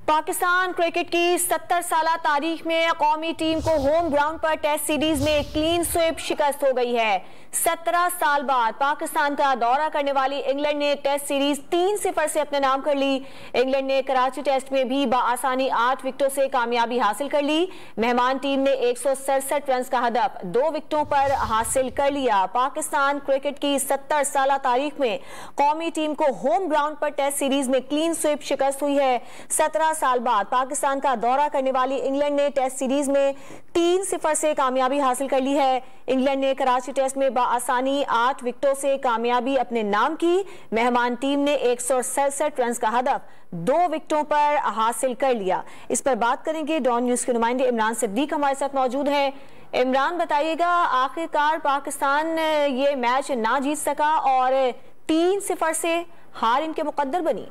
Pakistan cricket की 70 साला तारीख में कौमी टीम को होम ग्राउंड पर टेस्ट सीरीज में क्लीन स्वीप शिकस्त हो गई है। 17 साल बाद पाकिस्तान का दौरा करने वाली इंग्लैंड ने टेस्ट सीरीज 3-0 से अपने नाम कर ली। इंग्लैंड ने कराची टेस्ट में भी बआसानी 8 विकेटों से कामयाबी हासिल कर ली। मेहमान टीम ने 167 रन का हदफ 2 विकेटों पर हासिल कर लिया। पाकिस्तान क्रिकेट की 70 साला तारीख में कौमी टीम को होम ग्राउंड पर टेस्ट सीरीज में क्लीन स्वीप शिकस्त हुई है। 17 साल बाद पाकिस्तान का दौरा करने वाली इंग्लैंड ने टेस्ट सीरीज में 3-0 से कामयाबी हासिल कर ली है। इंग्लैंड ने कराची टेस्ट में बआसानी 8 विकेटों से कामयाबी अपने नाम की। मेहमान टीम ने 167 रन का हदफ 2 विकेटों पर हासिल कर लिया। इस पर बात करेंगे। डॉन न्यूज के नुमाइंदे इमरान सिद्दीक हमारे साथ मौजूद हैं। इमरान, बताइएगा, आखिरकार पाकिस्तान ये मैच ना जीत सका और 3-0 से हार इनके मुकद्दर बनी।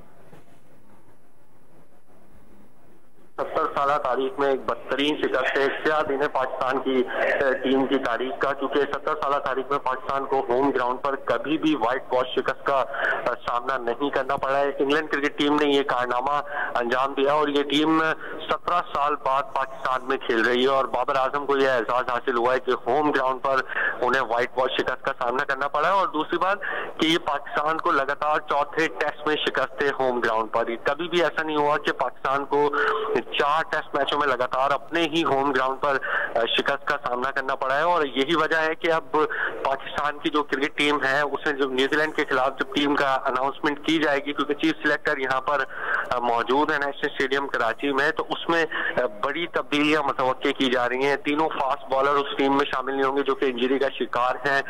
70 साल तारीख में एक बदतरीन शिकस्त है। क्या दिन है पाकिस्तान की टीम की तारीख का, क्योंकि 70 साल तारीख में पाकिस्तान को होम ग्राउंड पर कभी भी व्हाइट वॉश शिकस्त का सामना नहीं करना पड़ा है। इंग्लैंड क्रिकेट टीम ने ये कारनामा अंजाम दिया और ये टीम 17 साल बाद पाकिस्तान में खेल रही है और बाबर आजम को यह एहसास हासिल हुआ है कि होम ग्राउंड पर उन्हें व्हाइट वॉश शिकस्त का सामना करना पड़ा है। और दूसरी बात कि ये पाकिस्तान को लगातार चौथे टेस्ट में शिकस्त है होम ग्राउंड पर। कभी भी ऐसा नहीं हुआ कि पाकिस्तान को 4 टेस्ट मैचों में लगातार अपने ही होम ग्राउंड पर शिकस्त का सामना करना पड़ा है। और यही वजह है कि अब पाकिस्तान की जो क्रिकेट टीम है उसे जब न्यूजीलैंड के खिलाफ जब टीम का अनाउंसमेंट की जाएगी, क्योंकि चीफ सिलेक्टर यहाँ पर मौजूद है नेशनल स्टेडियम कराची में, तो उसमें बड़ी तब्दीलियां मुतवक्के की जा रही हैं। तीनों फास्ट बॉलर उस टीम में शामिल नहीं होंगे जो कि इंजरी का शिकार हैं,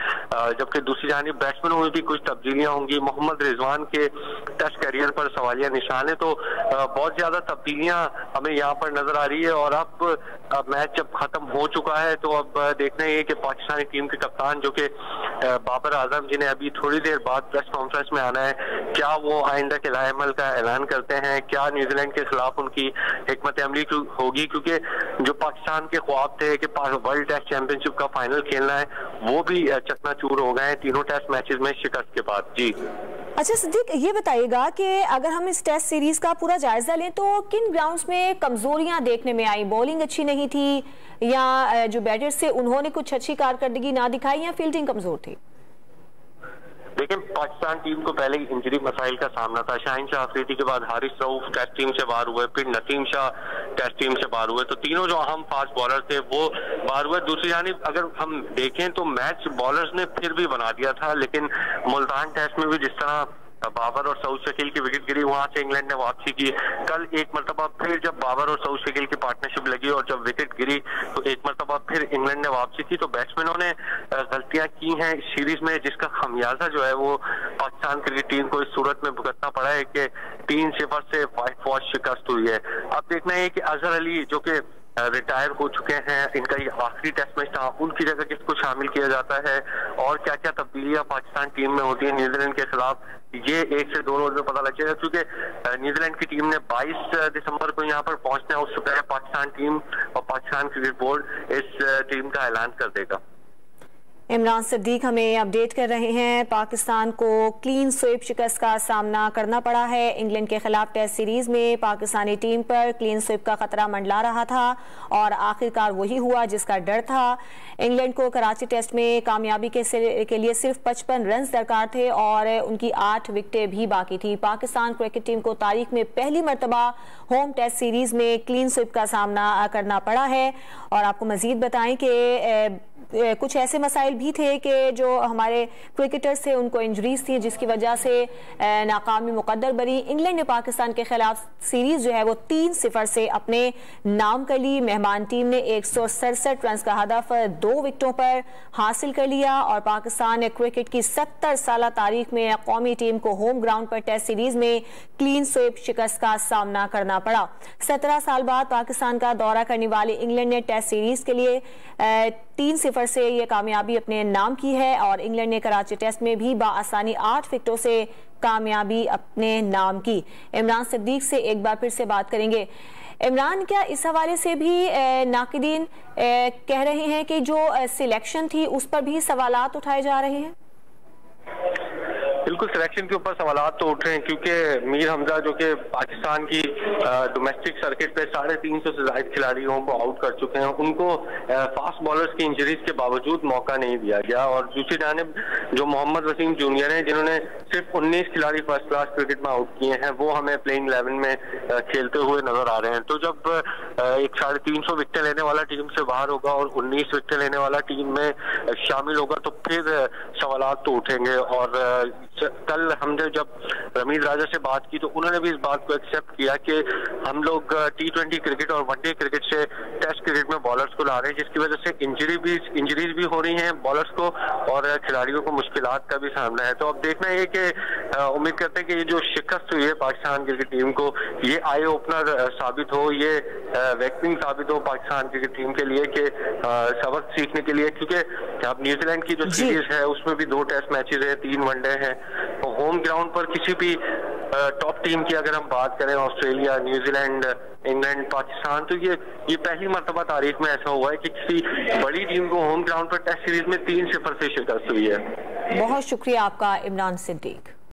जबकि दूसरी जानिब बैट्समैनों में भी कुछ तब्दीलियां होंगी। मोहम्मद रिजवान के टेस्ट करियर पर सवालिया निशान है, तो बहुत ज्यादा तब्दीलियां हमें यहाँ पर नजर आ रही है। और अब मैच जब खत्म हो चुका है तो अब देखना ये कि पाकिस्तानी टीम के कप्तान जो कि बाबर आजम, जिन्हें अभी थोड़ी देर बाद प्रेस कॉन्फ्रेंस में आना है, क्या वो आइंदा के लाएमल का ऐलान करते हैं, क्या न्यूजीलैंड के खिलाफ उनकी हिकमत अमली होगी, क्योंकि जो पाकिस्तान के ख्वाब थे कि वर्ल्ड टेस्ट चैंपियनशिप का फाइनल खेलना है वो भी चकनाचूर हो गए तीनों टेस्ट मैचेस में शिकस्त के बाद। जी अच्छा सिद्दीक, ये बताइएगा कि अगर हम इस टेस्ट सीरीज का पूरा जायजा लें तो किन ग्राउंड्स में कमजोरियां देखने में आई? बॉलिंग अच्छी नहीं थी या जो बैटर्स थे उन्होंने कुछ अच्छी कारकर्दगी ना दिखाई या फील्डिंग कमजोर थी? लेकिन पाकिस्तान टीम को पहले इंजरी मसाइल का सामना था। शाहीन शाह अफरीदी के बाद हारिस रऊफ टेस्ट टीम से बाहर हुए, फिर नसीम शाह टेस्ट टीम से बाहर हुए, तो तीनों जो अहम फास्ट बॉलर थे वो बाहर हुए। दूसरी जानिब अगर हम देखें तो मैच बॉलर्स ने फिर भी बना दिया था, लेकिन मुल्तान टेस्ट में भी जिस तरह बाबर और सऊद शकील की विकेट गिरी, वहां से इंग्लैंड ने वापसी की। कल एक मरतबा फिर जब बाबर और सऊद शकील की पार्टनरशिप लगी और जब विकेट गिरी तो एक मरतबा फिर इंग्लैंड ने वापसी की। तो बैट्समैनों ने गलतियां की हैं इस सीरीज में, जिसका खमियाजा जो है वो पाकिस्तान क्रिकेट टीम को इस सूरत में भुगतना पड़ा है कि 3-0 से व्हाइट वॉश शिकस्त हुई है। अब देखना है कि अजहर अली जो कि रिटायर हो चुके हैं, इनका ये आखिरी टेस्ट मैच था, उनकी जगह किसको शामिल किया जाता है और क्या क्या तब्दीलियां पाकिस्तान टीम में होती है न्यूजीलैंड के खिलाफ, ये 1 से 2 रोज में पता लग जाएगा। क्योंकि न्यूजीलैंड की टीम ने 22 दिसंबर को यहाँ पर पहुंचना है, उससे पहले पाकिस्तान टीम और पाकिस्तान क्रिकेट बोर्ड इस टीम का ऐलान कर देगा। इमरान सिद्दीक हमें अपडेट कर रहे हैं। पाकिस्तान को क्लीन स्वीप शिकस्त का सामना करना पड़ा है। इंग्लैंड के खिलाफ टेस्ट सीरीज में पाकिस्तानी टीम पर क्लीन स्वीप का खतरा मंडला रहा था और आखिरकार वही हुआ जिसका डर था। इंग्लैंड को कराची टेस्ट में कामयाबी के लिए सिर्फ 55 रन दरकार थे और उनकी 8 विकेटें भी बाकी थी। पाकिस्तान क्रिकेट टीम को तारीख में पहली मरतबा होम टेस्ट सीरीज में क्लीन स्वीप का सामना करना पड़ा है। और आपको मजीद बताएं कि कुछ ऐसे मसाइल भी थे कि जो हमारे क्रिकेटर्स थे उनको इंजरीज थी, जिसकी वजह से नाकामी मुकद्दर बनी। इंग्लैंड ने पाकिस्तान के खिलाफ सीरीज जो है वो 3-0 से अपने नाम कर ली। मेहमान टीम ने 167 रन का हदफ 2 विकेटों पर हासिल कर लिया और पाकिस्तान क्रिकेट की 70 साल तारीख में कौमी टीम को होम ग्राउंड पर टेस्ट सीरीज में क्लीन स्वीप शिकस्त का सामना करना पड़ा। 17 साल बाद पाकिस्तान का दौरा करने वाली इंग्लैंड ने टेस्ट सीरीज के लिए 3-0 से ये कामयाबी अपने नाम की है और इंग्लैंड ने कराची टेस्ट में भी बआसानी 8 विकेटों से कामयाबी अपने नाम की। इमरान सिद्दीक से एक बार फिर से बात करेंगे। इमरान, क्या इस हवाले से भी नाकिदीन कह रहे हैं कि जो सिलेक्शन थी उस पर भी सवालात उठाए जा रहे हैं? बिल्कुल सिलेक्शन के ऊपर सवालात तो उठ रहे हैं, क्योंकि मीर हमजा जो कि पाकिस्तान की डोमेस्टिक सर्किट पे 350 से ज्यादा खिलाड़ियों को आउट कर चुके हैं, उनको फास्ट बॉलर्स की इंजरीज के बावजूद मौका नहीं दिया गया। और दूसरी जानिब जो मोहम्मद वसीम जूनियर हैं, जिन्होंने सिर्फ 19 खिलाड़ी फर्स्ट क्लास क्रिकेट में आउट किए हैं, वो हमें प्लेइंग 11 में खेलते हुए नजर आ रहे हैं। तो जब एक 350 विकेट लेने वाला टीम से बाहर होगा और 19 विकेट लेने वाला टीम में शामिल होगा, तो फिर सवालात तो उठेंगे। और कल हमने जब रमीज राजा से बात की तो उन्होंने भी इस बात को एक्सेप्ट किया कि हम लोग T20 क्रिकेट और वनडे क्रिकेट से टेस्ट क्रिकेट में बॉलर्स को ला रहे हैं, जिसकी वजह से इंजरीज भी हो रही हैं बॉलर्स को और खिलाड़ियों को मुश्किलात का भी सामना है। तो अब देखना है कि उम्मीद करते हैं कि ये जो शिकस्त हुई है पाकिस्तान क्रिकेट टीम को, ये आई ओपनर साबित हो, ये वेकनिंग साबित हो पाकिस्तान क्रिकेट टीम के लिए कि सबक सीखने के लिए, क्योंकि अब न्यूजीलैंड की जो सीरीज है उसमें भी 2 टेस्ट मैचेस है, 3 वनडे हैं। तो होम ग्राउंड पर किसी भी टॉप टीम की अगर हम बात करें, ऑस्ट्रेलिया, न्यूजीलैंड, इंग्लैंड, पाकिस्तान, तो ये पहली मर्तबा तारीख में ऐसा हुआ है कि किसी बड़ी टीम को होम ग्राउंड पर टेस्ट सीरीज में 3-0 से शिकस्त हुई है। बहुत शुक्रिया आपका इमरान सिद्दीक।